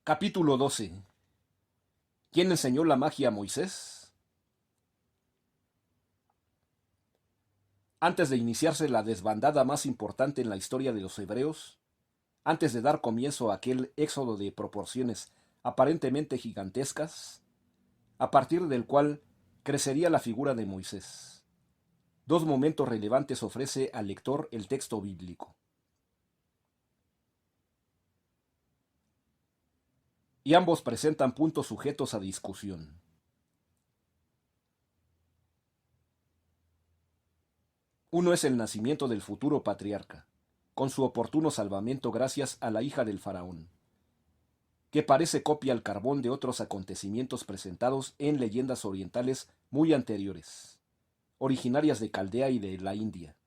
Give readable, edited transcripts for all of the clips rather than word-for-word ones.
Capítulo 12. ¿Quién enseñó la magia a Moisés? Antes de iniciarse la desbandada más importante en la historia de los hebreos, antes de dar comienzo a aquel éxodo de proporciones aparentemente gigantescas, a partir del cual crecería la figura de Moisés, dos momentos relevantes ofrece al lector el texto bíblico. Y ambos presentan puntos sujetos a discusión. Uno es el nacimiento del futuro patriarca, con su oportuno salvamento gracias a la hija del faraón, que parece copia al carbón de otros acontecimientos presentados en leyendas orientales muy anteriores, originarias de Caldea y de la India.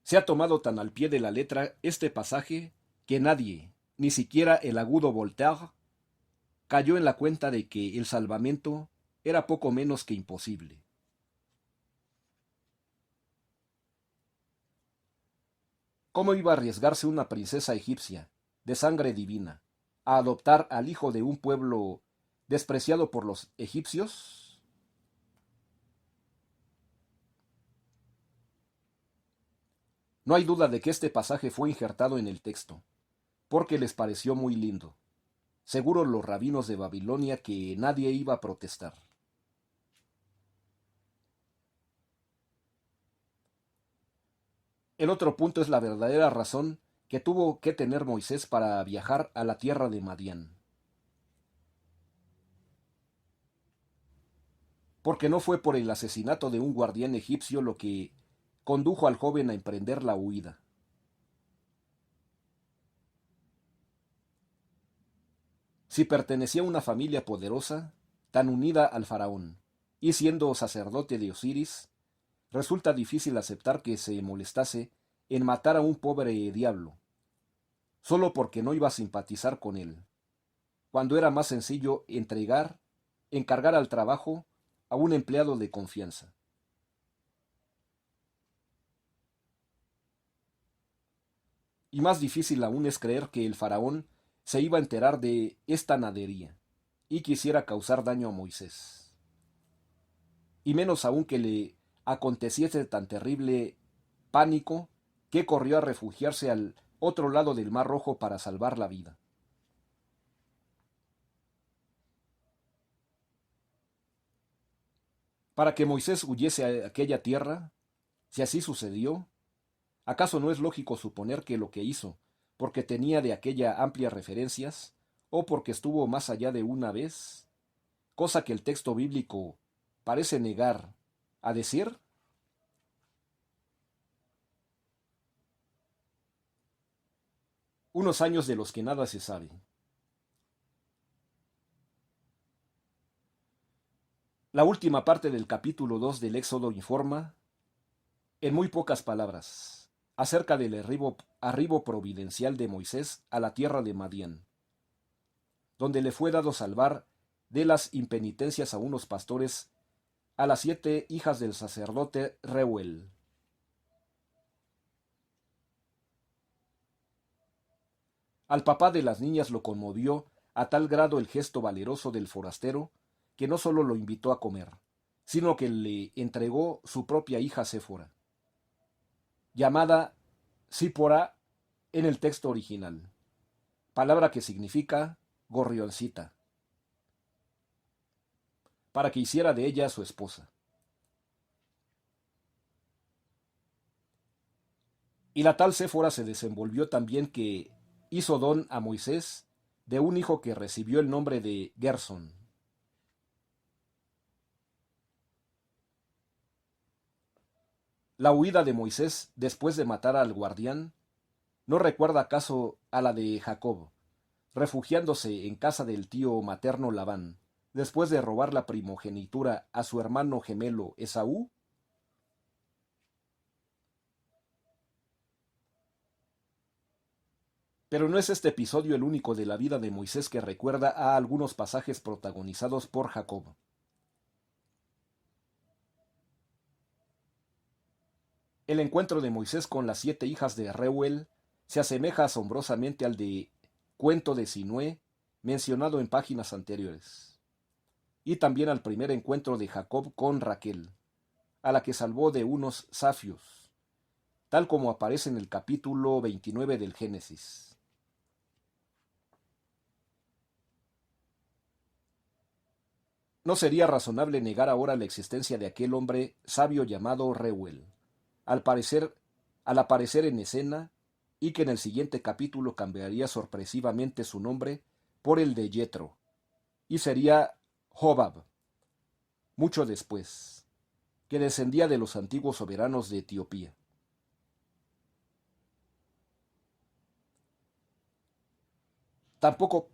Se ha tomado tan al pie de la letra este pasaje que nadie, ni siquiera el agudo Voltaire, cayó en la cuenta de que el salvamento era poco menos que imposible. ¿Cómo iba a arriesgarse una princesa egipcia, de sangre divina, a adoptar al hijo de un pueblo despreciado por los egipcios? No hay duda de que este pasaje fue injertado en el texto, porque les pareció muy lindo. Seguro los rabinos de Babilonia que nadie iba a protestar. El otro punto es la verdadera razón que tuvo que tener Moisés para viajar a la tierra de Madián. Porque no fue por el asesinato de un guardián egipcio lo que condujo al joven a emprender la huida. Si pertenecía a una familia poderosa, tan unida al faraón, y siendo sacerdote de Osiris, resulta difícil aceptar que se molestase en matar a un pobre diablo, solo porque no iba a simpatizar con él, cuando era más sencillo encargar al trabajo a un empleado de confianza. Y más difícil aún es creer que el faraón se iba a enterar de esta nadería y quisiera causar daño a Moisés. Y menos aún que le aconteciese tan terrible pánico que corrió a refugiarse al otro lado del Mar Rojo para salvar la vida. Para que Moisés huyese a aquella tierra, si así sucedió, ¿acaso no es lógico suponer que lo que hizo, porque tenía de aquella amplias referencias, o porque estuvo más allá de una vez, cosa que el texto bíblico parece negar a decir? Unos años de los que nada se sabe. La última parte del capítulo 2 del Éxodo informa, en muy pocas palabras, acerca del arribo providencial de Moisés a la tierra de Madián, donde le fue dado salvar de las impenitencias a unos pastores a las 7 hijas del sacerdote Reuel. Al papá de las niñas lo conmovió a tal grado el gesto valeroso del forastero que no solo lo invitó a comer, sino que le entregó su propia hija Séfora, llamada Sípora en el texto original, palabra que significa gorrioncita, para que hiciera de ella su esposa. Y la tal Séfora se desenvolvió tan bien que hizo don a Moisés de un hijo que recibió el nombre de Gersón. La huida de Moisés después de matar al guardián no recuerda acaso a la de Jacob, refugiándose en casa del tío materno Labán, después de robar la primogenitura a su hermano gemelo Esaú. Pero no es este episodio el único de la vida de Moisés que recuerda a algunos pasajes protagonizados por Jacob. El encuentro de Moisés con las 7 hijas de Reuel se asemeja asombrosamente al de Cuento de Sinué, mencionado en páginas anteriores, y también al primer encuentro de Jacob con Raquel, a la que salvó de unos safios, tal como aparece en el capítulo 29 del Génesis. No sería razonable negar ahora la existencia de aquel hombre sabio llamado Reuel, al parecer, al aparecer en escena, y que en el siguiente capítulo cambiaría sorpresivamente su nombre por el de Yetro, y sería Hobab, mucho después, que descendía de los antiguos soberanos de Etiopía. Tampoco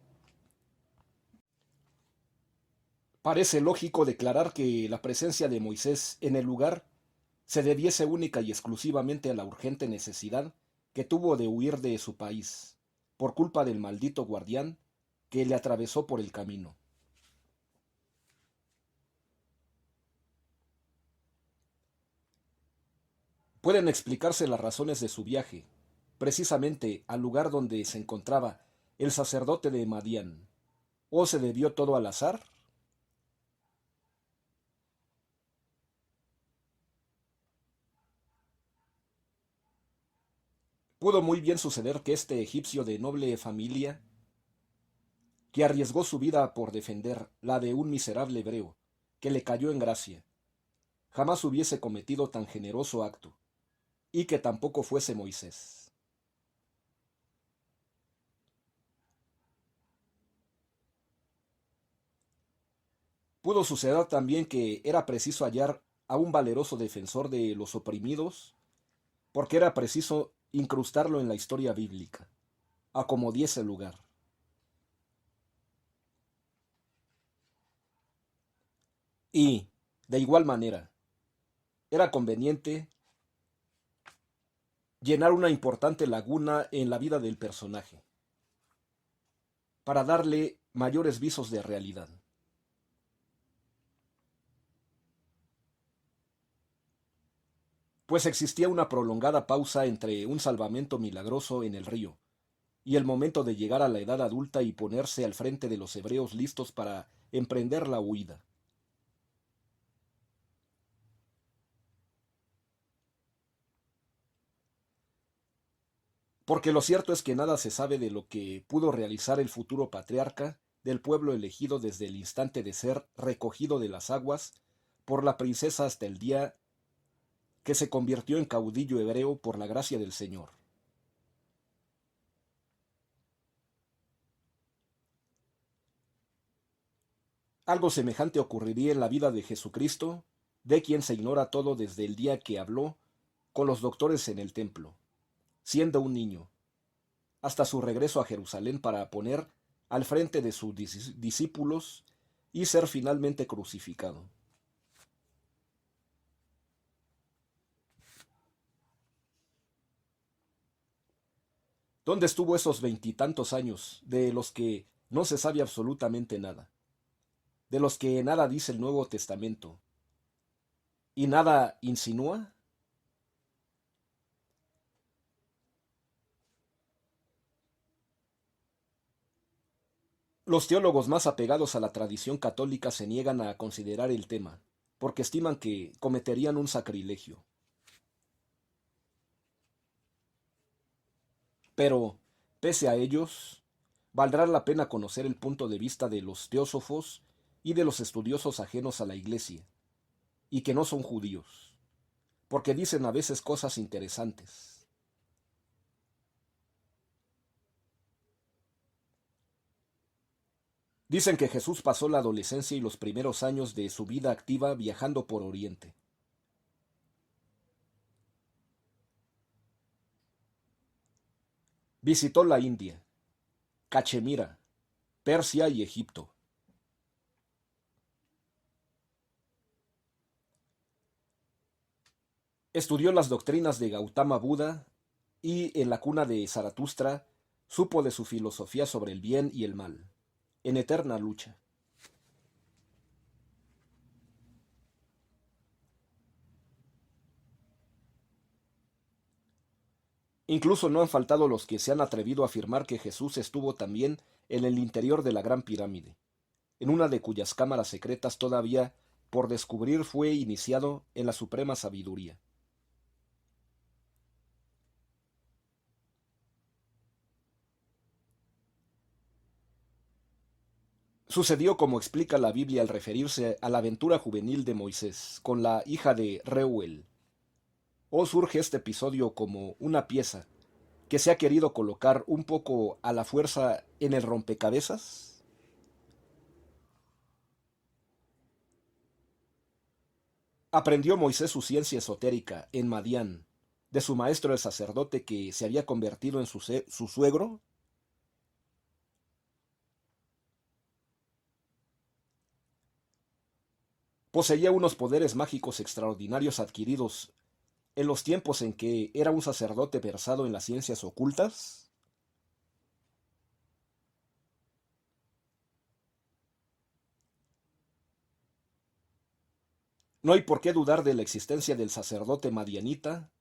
parece lógico declarar que la presencia de Moisés en el lugar se debiese única y exclusivamente a la urgente necesidad que tuvo de huir de su país, por culpa del maldito guardián que le atravesó por el camino. Pueden explicarse las razones de su viaje, precisamente al lugar donde se encontraba el sacerdote de Madián, o se debió todo al azar. Pudo muy bien suceder que este egipcio de noble familia, que arriesgó su vida por defender la de un miserable hebreo, que le cayó en gracia, jamás hubiese cometido tan generoso acto, y que tampoco fuese Moisés. Pudo suceder también que era preciso hallar a un valeroso defensor de los oprimidos, porque era preciso incrustarlo en la historia bíblica, a como diese lugar. Y, de igual manera, era conveniente llenar una importante laguna en la vida del personaje, para darle mayores visos de realidad. Pues existía una prolongada pausa entre un salvamento milagroso en el río y el momento de llegar a la edad adulta y ponerse al frente de los hebreos listos para emprender la huida. Porque lo cierto es que nada se sabe de lo que pudo realizar el futuro patriarca del pueblo elegido desde el instante de ser recogido de las aguas por la princesa hasta el día que se convirtió en caudillo hebreo por la gracia del Señor. Algo semejante ocurriría en la vida de Jesucristo, de quien se ignora todo desde el día que habló con los doctores en el templo, siendo un niño, hasta su regreso a Jerusalén para poner al frente de sus discípulos y ser finalmente crucificado. ¿Dónde estuvo esos 20 y tantos años de los que no se sabe absolutamente nada, de los que nada dice el Nuevo Testamento y nada insinúa? Los teólogos más apegados a la tradición católica se niegan a considerar el tema, porque estiman que cometerían un sacrilegio. Pero, pese a ellos, valdrá la pena conocer el punto de vista de los teósofos y de los estudiosos ajenos a la Iglesia, y que no son judíos, porque dicen a veces cosas interesantes. Dicen que Jesús pasó la adolescencia y los primeros años de su vida activa viajando por Oriente. Visitó la India, Cachemira, Persia y Egipto. Estudió las doctrinas de Gautama Buda y, en la cuna de Zaratustra, supo de su filosofía sobre el bien y el mal, en eterna lucha. Incluso no han faltado los que se han atrevido a afirmar que Jesús estuvo también en el interior de la Gran Pirámide, en una de cuyas cámaras secretas todavía por descubrir fue iniciado en la suprema sabiduría. Sucedió como explica la Biblia al referirse a la aventura juvenil de Moisés con la hija de Reuel. O surge este episodio como una pieza que se ha querido colocar un poco a la fuerza en el rompecabezas. Aprendió Moisés su ciencia esotérica en Madián, de su maestro el sacerdote que se había convertido en su suegro. Poseía unos poderes mágicos extraordinarios adquiridos en los tiempos en que era un sacerdote versado en las ciencias ocultas. No hay por qué dudar de la existencia del sacerdote madianita,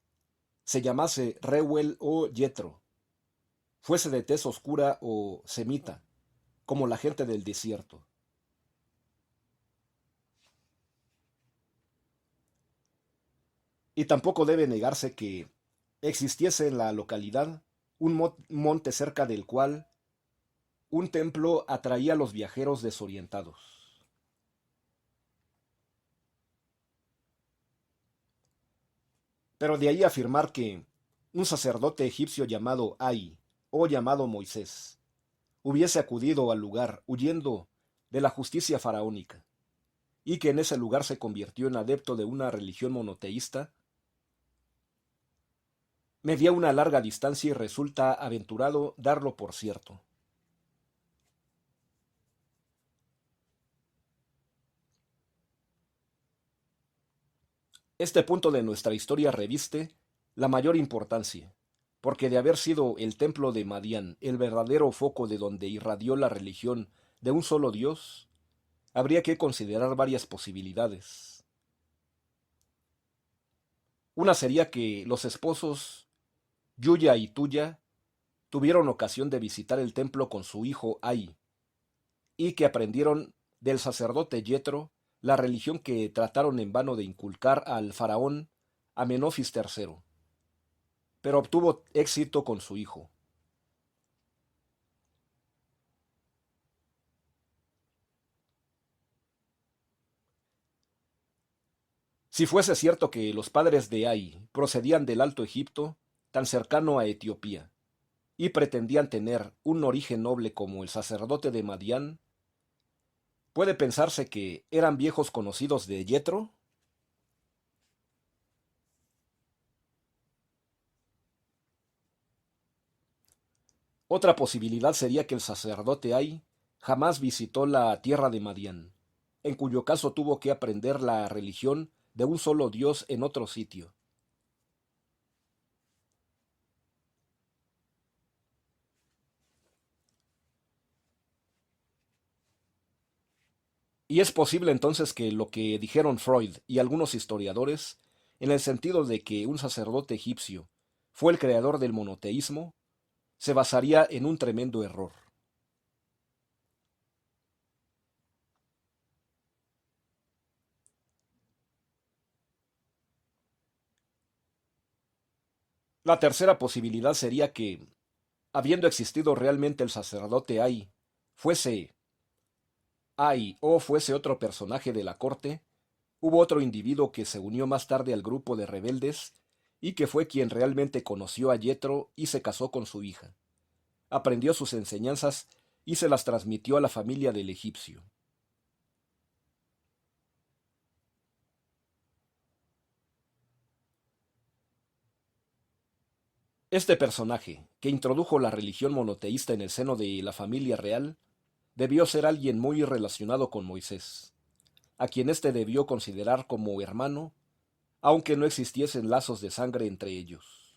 se llamase Reuel o Yetro, fuese de tez oscura o semita, como la gente del desierto. Y tampoco debe negarse que existiese en la localidad un monte cerca del cual un templo atraía a los viajeros desorientados. Pero de ahí afirmar que un sacerdote egipcio llamado Ai, o llamado Moisés, hubiese acudido al lugar huyendo de la justicia faraónica, y que en ese lugar se convirtió en adepto de una religión monoteísta, medía una larga distancia y resulta aventurado darlo por cierto. Este punto de nuestra historia reviste la mayor importancia, porque de haber sido el templo de Madián el verdadero foco de donde irradió la religión de un solo Dios, habría que considerar varias posibilidades. Una sería que los esposos Yuya y Tuya tuvieron ocasión de visitar el templo con su hijo Ai, y que aprendieron del sacerdote Yetro la religión que trataron en vano de inculcar al faraón Amenofis III, pero obtuvo éxito con su hijo. Si fuese cierto que los padres de Ai procedían del Alto Egipto, tan cercano a Etiopía, y pretendían tener un origen noble como el sacerdote de Madián, puede pensarse que eran viejos conocidos de Yetro. Otra posibilidad sería que el sacerdote Ai jamás visitó la tierra de Madián, en cuyo caso tuvo que aprender la religión de un solo Dios en otro sitio. Y es posible entonces que lo que dijeron Freud y algunos historiadores, en el sentido de que un sacerdote egipcio fue el creador del monoteísmo, se basaría en un tremendo error. La tercera posibilidad sería que, habiendo existido realmente el sacerdote fuese Ai o fuese otro personaje de la corte, hubo otro individuo que se unió más tarde al grupo de rebeldes y que fue quien realmente conoció a Yetro y se casó con su hija. Aprendió sus enseñanzas y se las transmitió a la familia del egipcio. Este personaje, que introdujo la religión monoteísta en el seno de la familia real, debió ser alguien muy relacionado con Moisés, a quien éste debió considerar como hermano, aunque no existiesen lazos de sangre entre ellos.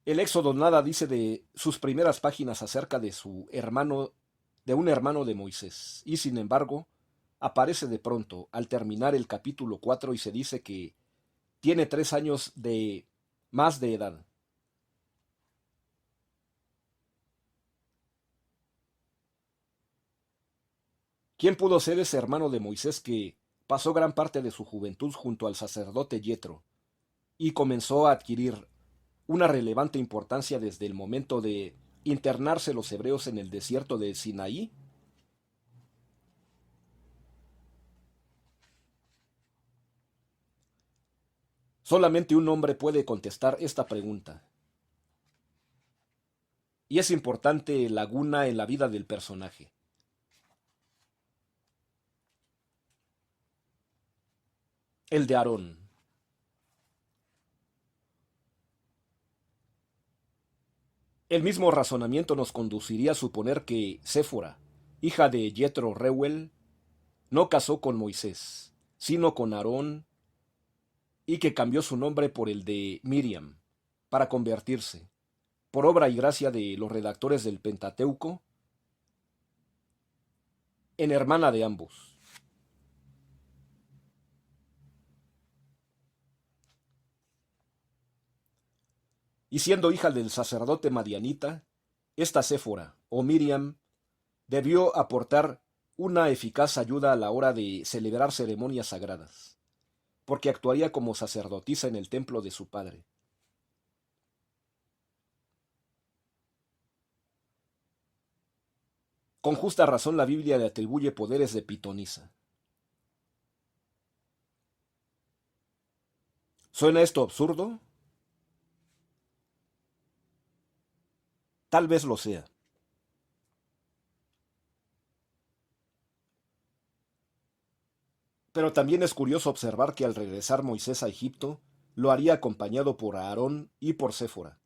El Éxodo nada dice de sus primeras páginas acerca de su hermano, de un hermano de Moisés, y sin embargo, aparece de pronto al terminar el capítulo 4 y se dice que tiene 3 años de más de edad. ¿Quién pudo ser ese hermano de Moisés que pasó gran parte de su juventud junto al sacerdote Yetro y comenzó a adquirir una relevante importancia desde el momento de internarse los hebreos en el desierto de Sinaí? Solamente un hombre puede contestar esta pregunta, y es importante laguna en la vida del personaje. El de Aarón. El mismo razonamiento nos conduciría a suponer que Séfora, hija de Jethro Reuel, no casó con Moisés, sino con Aarón, y que cambió su nombre por el de Miriam, para convertirse, por obra y gracia de los redactores del Pentateuco, en hermana de ambos. Y siendo hija del sacerdote madianita, esta Séfora, o Miriam, debió aportar una eficaz ayuda a la hora de celebrar ceremonias sagradas, porque actuaría como sacerdotisa en el templo de su padre. Con justa razón la Biblia le atribuye poderes de pitonisa. ¿Suena esto absurdo? Tal vez lo sea. Pero también es curioso observar que al regresar Moisés a Egipto, lo haría acompañado por Aarón y por Séfora,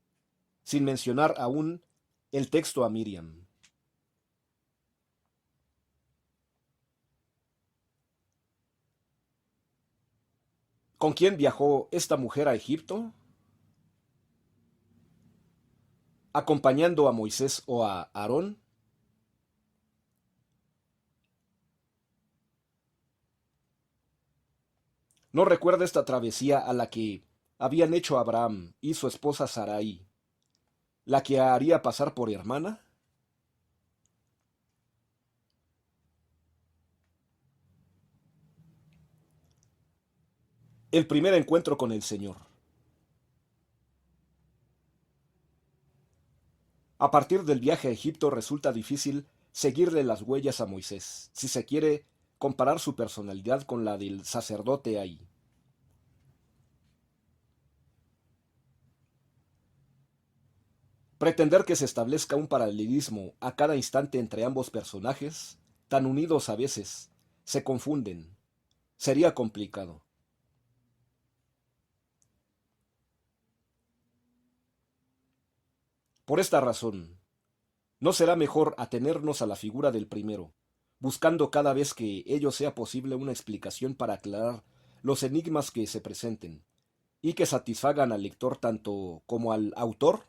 sin mencionar aún el texto a Miriam. ¿Con quién viajó esta mujer a Egipto? ¿Acompañando a Moisés o a Aarón? ¿No recuerda esta travesía a la que habían hecho Abraham y su esposa Sarai, la que haría pasar por hermana? El primer encuentro con el Señor. A partir del viaje a Egipto resulta difícil seguirle las huellas a Moisés, si se quiere comparar su personalidad con la del sacerdote ahí. Pretender que se establezca un paralelismo a cada instante entre ambos personajes, tan unidos a veces, se confunden, sería complicado. Por esta razón, ¿no será mejor atenernos a la figura del primero, buscando cada vez que ello sea posible una explicación para aclarar los enigmas que se presenten, y que satisfagan al lector tanto como al autor?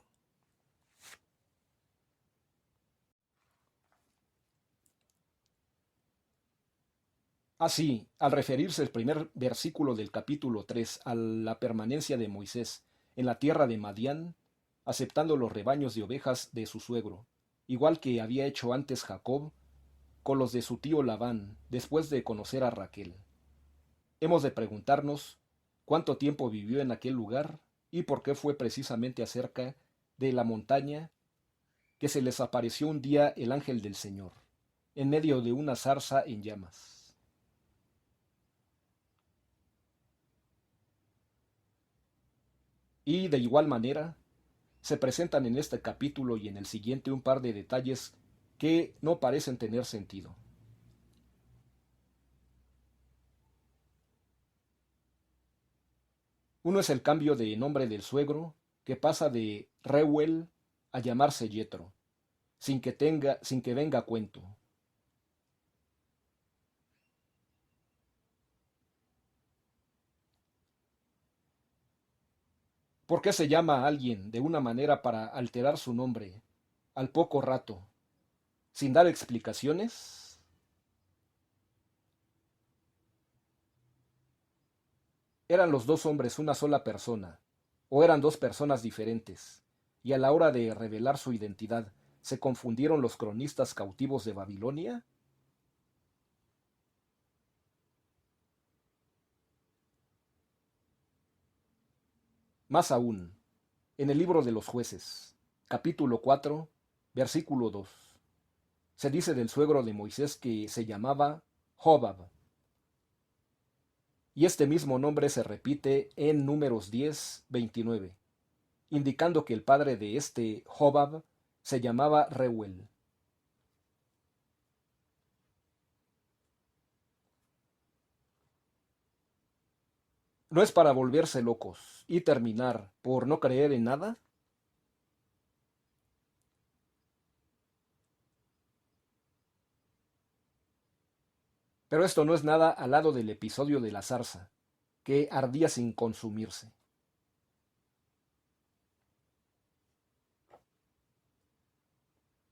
Así, al referirse el primer versículo del capítulo 3 a la permanencia de Moisés en la tierra de Madián, aceptando los rebaños de ovejas de su suegro, igual que había hecho antes Jacob con los de su tío Labán después de conocer a Raquel. Hemos de preguntarnos cuánto tiempo vivió en aquel lugar y por qué fue precisamente acerca de la montaña que se les apareció un día el ángel del Señor, en medio de una zarza en llamas. Y de igual manera, se presentan en este capítulo y en el siguiente un par de detalles que no parecen tener sentido. Uno es el cambio de nombre del suegro, que pasa de Reuel a llamarse Yetro, sin que venga a cuento. ¿Por qué se llama a alguien de una manera para alterar su nombre al poco rato, sin dar explicaciones? ¿Eran los dos hombres una sola persona, o eran dos personas diferentes? Y a la hora de revelar su identidad, ¿se confundieron los cronistas cautivos de Babilonia? Más aún, en el libro de los jueces, capítulo 4, versículo 2, se dice del suegro de Moisés que se llamaba Jobab, y este mismo nombre se repite en Números 10:29, indicando que el padre de este Jobab se llamaba Reuel. ¿No es para volverse locos y terminar por no creer en nada? Pero esto no es nada al lado del episodio de la zarza, que ardía sin consumirse.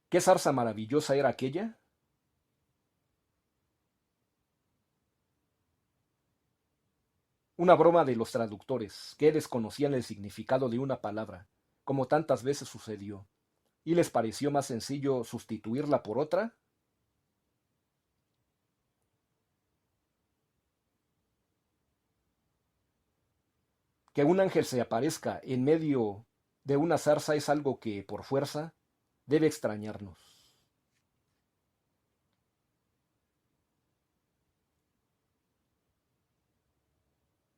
¿Qué zarza maravillosa era aquella? Una broma de los traductores, que desconocían el significado de una palabra, como tantas veces sucedió, y les pareció más sencillo sustituirla por otra. Que un ángel se aparezca en medio de una zarza es algo que, por fuerza, debe extrañarnos.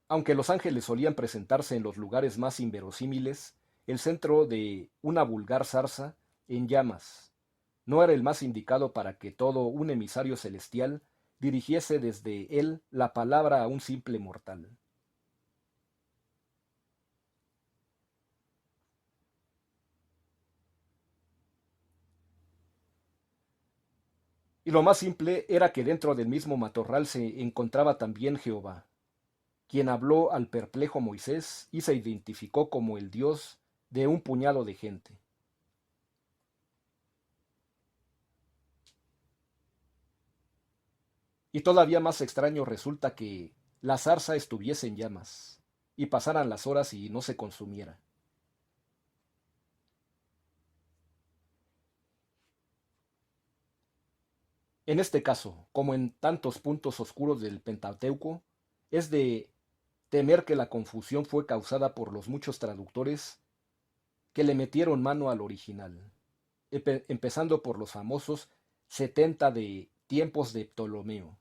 Aunque los ángeles solían presentarse en los lugares más inverosímiles, el centro de una vulgar zarza en llamas no era el más indicado para que todo un emisario celestial dirigiese desde él la palabra a un simple mortal. Y lo más simple era que dentro del mismo matorral se encontraba también Jehová, quien habló al perplejo Moisés y se identificó como el Dios de un puñado de gente. Y todavía más extraño resulta que la zarza estuviese en llamas, y pasaran las horas y no se consumiera. En este caso, como en tantos puntos oscuros del Pentateuco, es de temer que la confusión fue causada por los muchos traductores que le metieron mano al original, empezando por los famosos 70 de tiempos de Ptolomeo.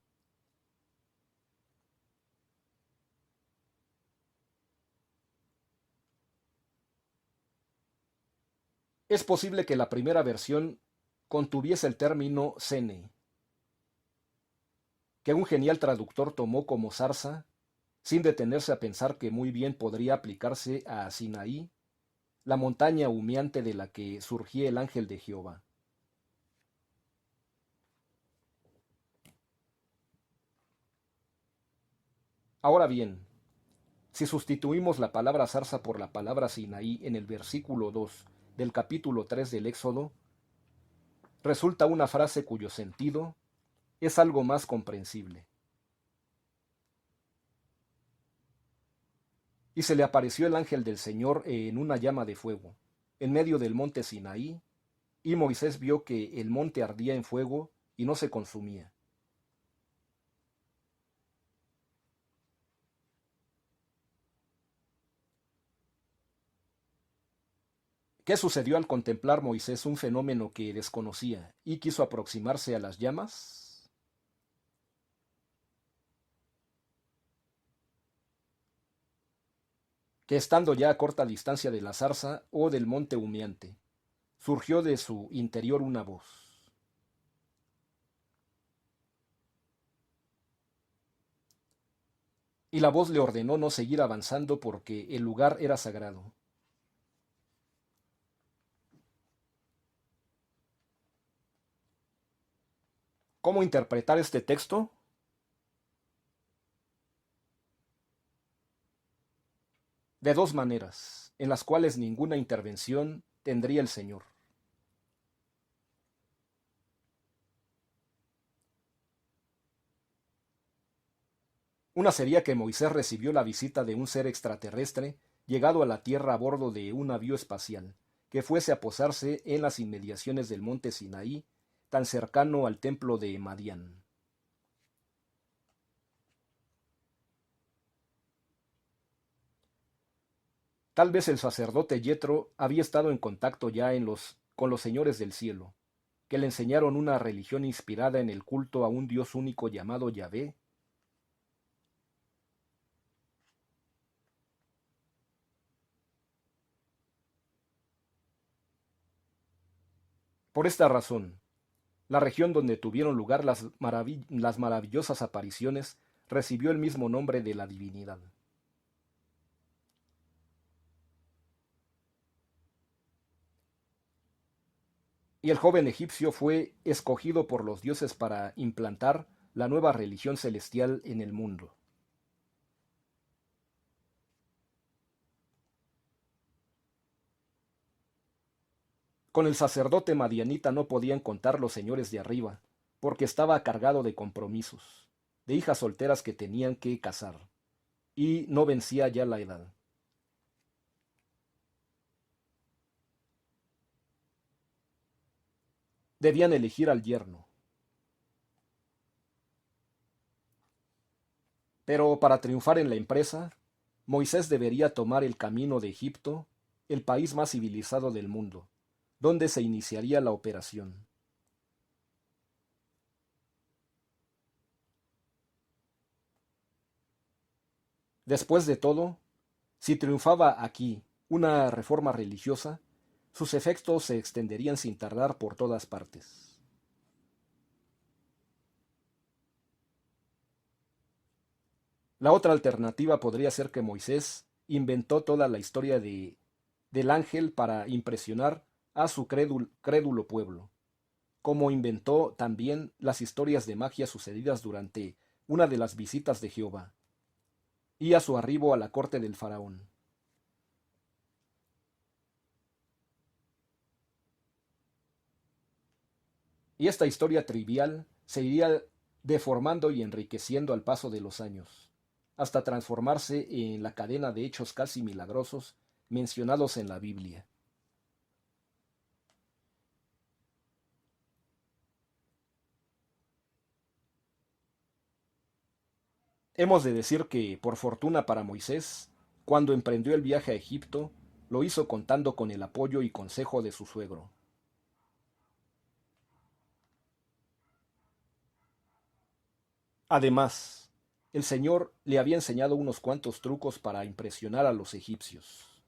Es posible que la primera versión contuviese el término cene, que un genial traductor tomó como zarza, sin detenerse a pensar que muy bien podría aplicarse a Sinaí, la montaña humeante de la que surgía el ángel de Jehová. Ahora bien, si sustituimos la palabra zarza por la palabra Sinaí en el versículo 2 del capítulo 3 del Éxodo, resulta una frase cuyo sentido es algo más comprensible. Y se le apareció el ángel del Señor en una llama de fuego, en medio del monte Sinaí, y Moisés vio que el monte ardía en fuego y no se consumía. ¿Qué sucedió al contemplar Moisés un fenómeno que desconocía y quiso aproximarse a las llamas? Que estando ya a corta distancia de la zarza o del monte humeante, surgió de su interior una voz. Y la voz le ordenó no seguir avanzando porque el lugar era sagrado. ¿Cómo interpretar este texto? De dos maneras, en las cuales ninguna intervención tendría el Señor. Una sería que Moisés recibió la visita de un ser extraterrestre llegado a la Tierra a bordo de un navío espacial, que fuese a posarse en las inmediaciones del monte Sinaí, tan cercano al templo de Madián. Tal vez el sacerdote Yetro había estado en contacto ya con los señores del cielo, que le enseñaron una religión inspirada en el culto a un Dios único llamado Yahvé. Por esta razón, la región donde tuvieron lugar las maravillosas apariciones recibió el mismo nombre de la divinidad. Y el joven egipcio fue escogido por los dioses para implantar la nueva religión celestial en el mundo. Con el sacerdote madianita no podían contar los señores de arriba, porque estaba cargado de compromisos, de hijas solteras que tenían que casar, y no vencía ya la edad. Debían elegir al yerno. Pero para triunfar en la empresa, Moisés debería tomar el camino de Egipto, el país más civilizado del mundo, donde se iniciaría la operación. Después de todo, si triunfaba aquí una reforma religiosa, sus efectos se extenderían sin tardar por todas partes. La otra alternativa podría ser que Moisés inventó toda la historia del ángel para impresionar a su crédulo pueblo, como inventó también las historias de magia sucedidas durante una de las visitas de Jehová y a su arribo a la corte del faraón. Y esta historia trivial se iría deformando y enriqueciendo al paso de los años, hasta transformarse en la cadena de hechos casi milagrosos mencionados en la Biblia. Hemos de decir que, por fortuna para Moisés, cuando emprendió el viaje a Egipto, lo hizo contando con el apoyo y consejo de su suegro. Además, el Señor le había enseñado unos cuantos trucos para impresionar a los egipcios.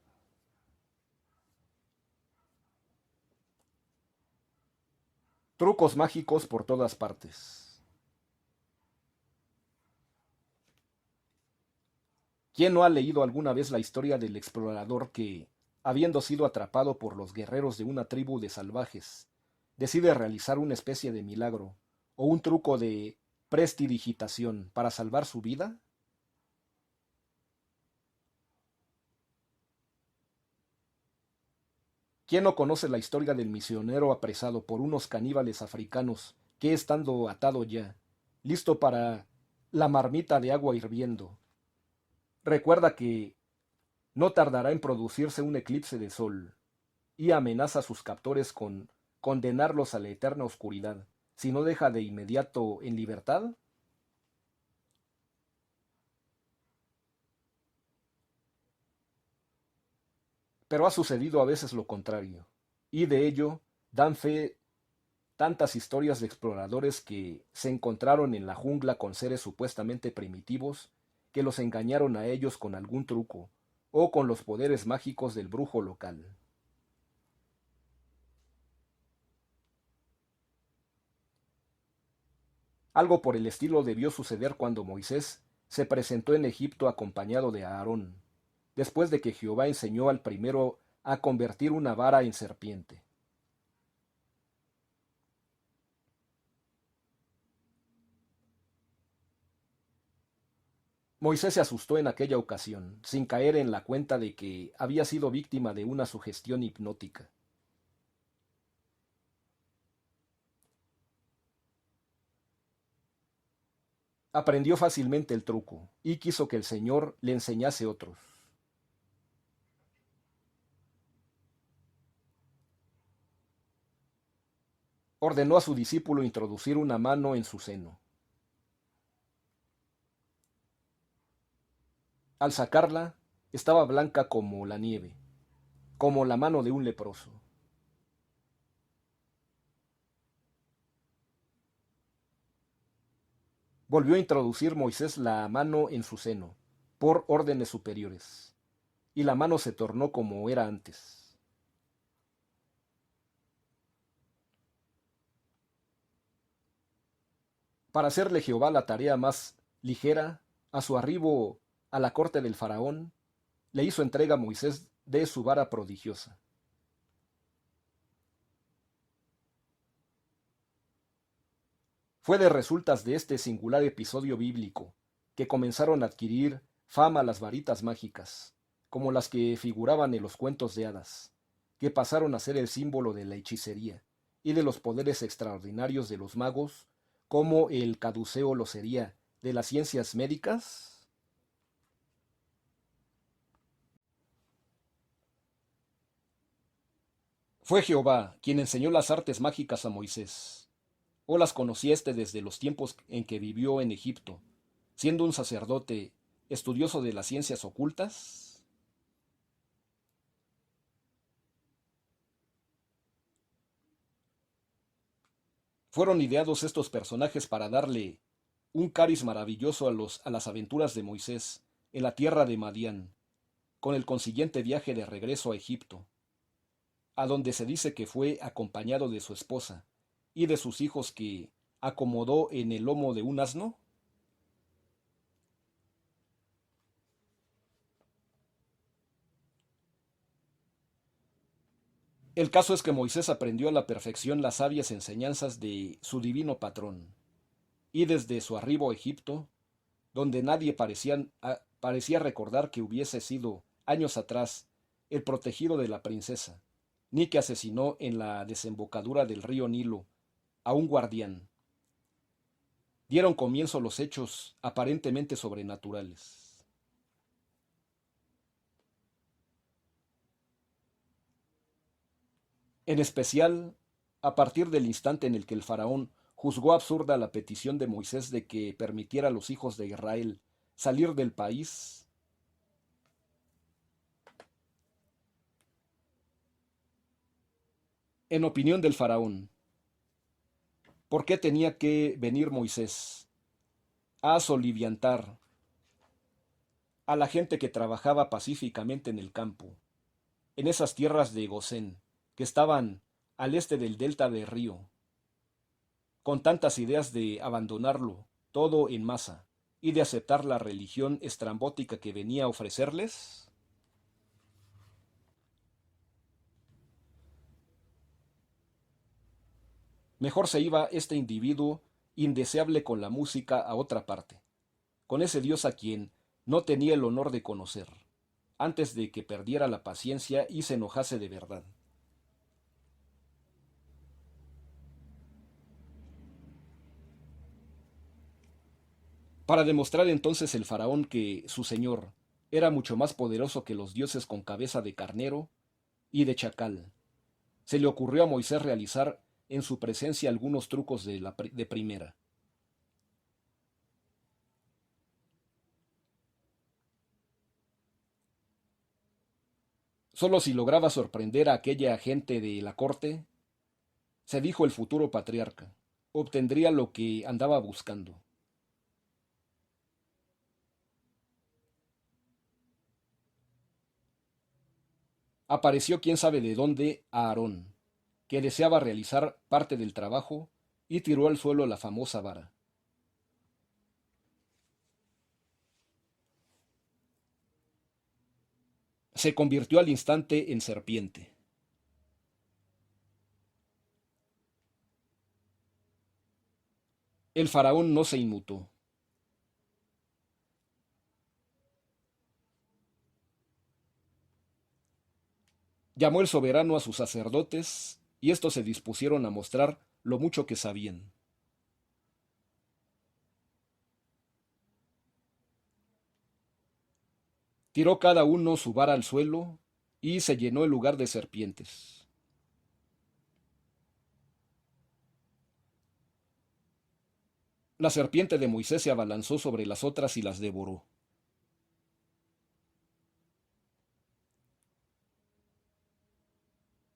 Trucos mágicos por todas partes. ¿Quién no ha leído alguna vez la historia del explorador que, habiendo sido atrapado por los guerreros de una tribu de salvajes, decide realizar una especie de milagro o un truco de prestidigitación para salvar su vida? ¿Quién no conoce la historia del misionero apresado por unos caníbales africanos que, estando atado ya, listo para la marmita de agua hirviendo, recuerda que no tardará en producirse un eclipse de sol y amenaza a sus captores con condenarlos a la eterna oscuridad si no deja de inmediato en libertad? Pero ha sucedido a veces lo contrario, y de ello dan fe tantas historias de exploradores que se encontraron en la jungla con seres supuestamente primitivos que los engañaron a ellos con algún truco o con los poderes mágicos del brujo local. Algo por el estilo debió suceder cuando Moisés se presentó en Egipto acompañado de Aarón, después de que Jehová enseñó al primero a convertir una vara en serpiente. Moisés se asustó en aquella ocasión, sin caer en la cuenta de que había sido víctima de una sugestión hipnótica. Aprendió fácilmente el truco y quiso que el Señor le enseñase otros. Ordenó a su discípulo introducir una mano en su seno. Al sacarla, estaba blanca como la nieve, como la mano de un leproso. Volvió a introducir Moisés la mano en su seno, por órdenes superiores, y la mano se tornó como era antes. Para hacerle Jehová la tarea más ligera, a su arribo a la corte del faraón, le hizo entrega a Moisés de su vara prodigiosa. Fue de resultas de este singular episodio bíblico que comenzaron a adquirir fama las varitas mágicas, como las que figuraban en los cuentos de hadas, que pasaron a ser el símbolo de la hechicería y de los poderes extraordinarios de los magos, como el caduceo lo sería de las ciencias médicas. Fue Jehová quien enseñó las artes mágicas a Moisés, o las conocía éste desde los tiempos en que vivió en Egipto, siendo un sacerdote estudioso de las ciencias ocultas. Fueron ideados estos personajes para darle un cariz maravilloso a las aventuras de Moisés en la tierra de Madián, con el consiguiente viaje de regreso a Egipto, a donde se dice que fue acompañado de su esposa y de sus hijos que acomodó en el lomo de un asno. El caso es que Moisés aprendió a la perfección las sabias enseñanzas de su divino patrón, y desde su arribo a Egipto, donde nadie parecía recordar que hubiese sido años atrás el protegido de la princesa, ni que asesinó en la desembocadura del río Nilo a un guardián, dieron comienzo los hechos aparentemente sobrenaturales. En especial, a partir del instante en el que el faraón juzgó absurda la petición de Moisés de que permitiera a los hijos de Israel salir del país. En opinión del faraón, ¿por qué tenía que venir Moisés a soliviantar a la gente que trabajaba pacíficamente en el campo, en esas tierras de Gosén, que estaban al este del delta del río, con tantas ideas de abandonarlo todo en masa y de aceptar la religión estrambótica que venía a ofrecerles? Mejor se iba este individuo indeseable con la música a otra parte, con ese Dios a quien no tenía el honor de conocer, antes de que perdiera la paciencia y se enojase de verdad. Para demostrar entonces el faraón que su señor era mucho más poderoso que los dioses con cabeza de carnero y de chacal, se le ocurrió a Moisés realizar en su presencia algunos trucos de primera. Solo si lograba sorprender a aquella gente de la corte, se dijo el futuro patriarca, obtendría lo que andaba buscando. Apareció quién sabe de dónde a Aarón, que deseaba realizar parte del trabajo, y tiró al suelo la famosa vara. Se convirtió al instante en serpiente. El faraón no se inmutó. Llamó el soberano a sus sacerdotes, y estos se dispusieron a mostrar lo mucho que sabían. Tiró cada uno su vara al suelo y se llenó el lugar de serpientes. La serpiente de Moisés se abalanzó sobre las otras y las devoró.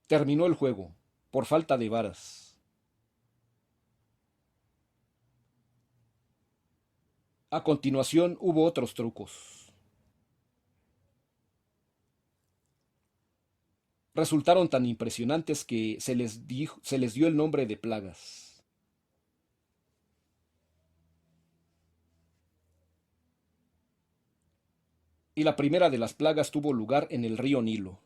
Terminó el juego, por falta de varas. A continuación hubo otros trucos. Resultaron tan impresionantes que se les dio el nombre de plagas. Y la primera de las plagas tuvo lugar en el río Nilo.